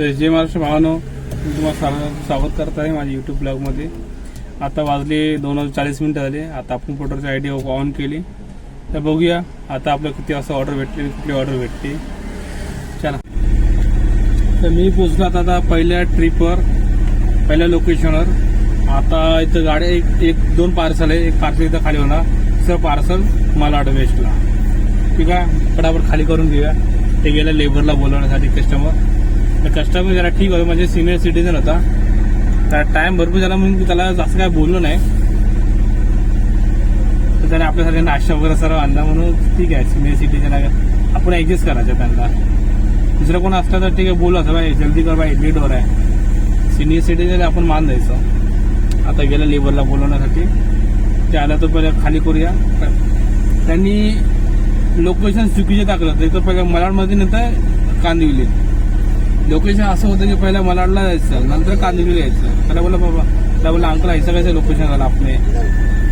तर जय महाराष्ट्र भावानो, मी तुम्हाला स्वागत करत आहे माझ्या यूट्यूब ब्लॉगमध्ये. आता वाजले 2:40 झाले. आता आपण पोर्टरची आय डी ऑन केली. तर बघूया आता आपल्याला किती वाजता ऑर्डर भेटते, कुठली ऑर्डर भेटते. चला. तर मी पोचलो आता पहिल्या ट्रिपवर, पहिल्या लोकेशनवर. आता इथं गाड्या एक दोन पार्सल आहे. एक पार्सल इथं खाली होणार, दुसरं पार्सल मालाड वेस्टला. ठीक आहे, फटाफट खाली करून घेऊया. ते गेलं लेबरला बोलवण्यासाठी कस्टमर. तर कस्टमर जरा ठीक होतं, म्हणजे सिनियर सिटीजन होता. त्या टाइम भरपूर झाला म्हणून त्याला जास्त काय बोललो नाही. तर त्याने आपल्यासाठी नाश्ता वगैरे सर्व आणला, म्हणून ठीक आहे. सिनियर सिटीजन आहे, आपण ऍडजस्ट करायचं त्यांना. दुसरं कोण असलं तर ठीक आहे, बोलू असं बाई जल्दी कर बाई, लेट वर आहे. सिनियर सिटीजन आपण मान द्यायचं. आता गेलं लेबरला बोलवण्यासाठी. ते आलं तर पहिले खाली करूया. त्यांनी लोकेशन चुकीचे टाकलं. तर पहिलं मलाडमध्ये नंतर कांदिवली. लोकेशन असं होतं की पहिला मलाडला जायचं, नंतर कांदिवली यायचं. त्याला बोला बाबा, त्याला बोला अंकल ऐसा कैसे लोकेशन झालं आपने,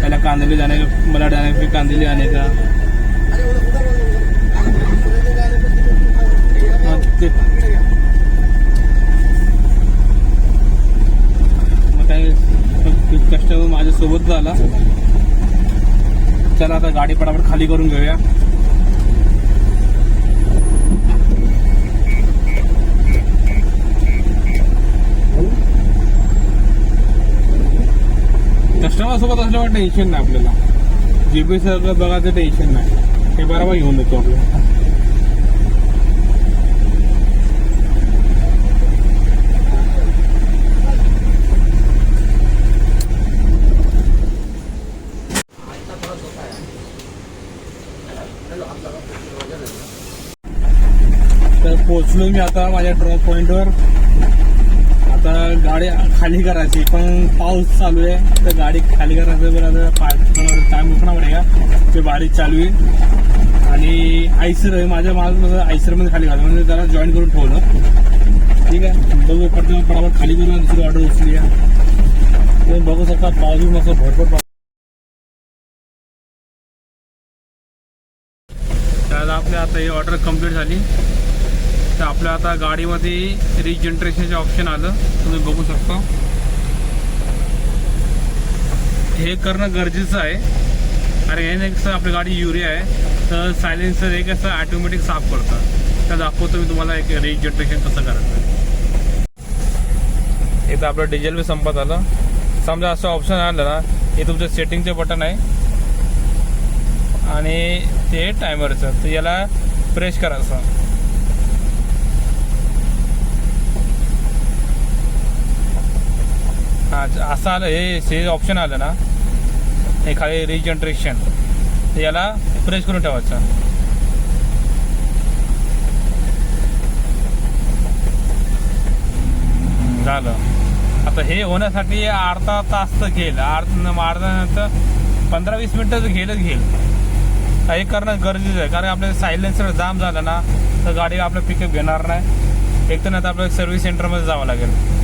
पहला कांदिवली जाने का, मलाड जाने का, फिर कांदिवली आने का. मग काय कस्टमर माझ्यासोबत झाला. चला आता गाडी पटापट खाली करून घेऊया. कस्टमर सोबत असल्यावर टेन्शन नाही आपल्याला. जीपी सगळं बघायचं टेन्शन नाही, हे बरोबर घेऊन येतो आपल्याला. तर पोहोचलो मी आता माझ्या ड्रॉप पॉइंटवर. आता गाडी खाली करायची, पण पाऊस चालू आहे. तर गाडी खाली करायचं बरं, टाइम रुकना पडेगा. ते बारीक चालू आहे. आणि आयसर आहे माझ्या माझं आयसरमध्ये खाली घालतो, म्हणजे त्याला जॉईन करून ठेवलं. ठीक आहे, बघू पटापट खाली करून दुसरी ऑर्डर उचली आहे. तुम्ही बघू शकता पाऊस बी मस्त भरपूर पाऊस. त्याला आपल्या आता ही ऑर्डर कंप्लीट झाली. तर आपल्या आता गाडीमध्ये रिजनरेशनचे ऑप्शन आलं, तुम्ही बघू शकता. हे करणं गरजेचं आहे, कारण याने कसं आपली गाडी युरिया आहे, तर सायलेन्सर हे कसं ऑटोमॅटिक साफ करतं. तर दाखवतो मी तुम्हाला एक रिजनरेशन कसं करायचं. एकदा आपलं डिझेल बी संपत आलं. समजा असं ऑप्शन आलं ना, हे तुमचं सेटिंगचं बटन आहे आणि ते टायमरचं. तर याला प्रेस करायचं. असं आलं, हे ऑप्शन आलं ना, हे खाली रिजनरेशन. तर याला प्रेस करून ठेवायचं. झालं. आता हे होण्यासाठी अर्धा तास तर घेईल, अर्धा 15-20 मिनिटं तर घेईल. हे करणं गरजेचं आहे, कारण आपल्या सायलेन्सर जाम झालं ना, तर गाडी आपलं पिकअप घेणार नाही. एक तर नाही तर आपल्याला सर्व्हिस सेंटरमध्ये जावं लागेल.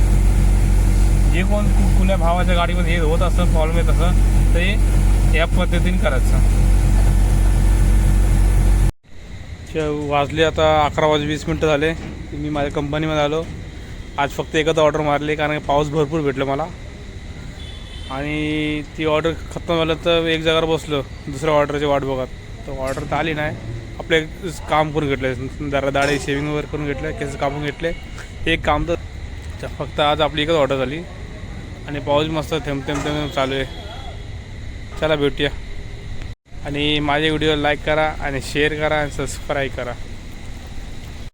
जे कोण कुठल्या भावाच्या गाडीमध्ये हे होत असतं, प्रॉब्लेम येत असं, ते या पद्धतीने करायचं. वाजले आता 11:20 झाले. मी माझ्या कंपनीमध्ये आलो. आज फक्त एकच ऑर्डर मारली, कारण पाऊस भरपूर भेटलं मला. आणि ती ऑर्डर खतम झालं तर एक जागेवर बसलो दुसऱ्या ऑर्डरची वाट बघत. तर ऑर्डर तर आली नाही. आपले काम करून घेतले, जरा दाढी शेविंग वगैरे करून घेतलं, केस कापून घेतले. एक काम तर फक्त आज आपली एकच ऑर्डर झाली. आणि पाऊस मस्त थेंब चालू आहे. चला भेटूया. आणि माझे व्हिडिओ लाईक करा आणि शेअर करा आणि सबस्क्राईब करा.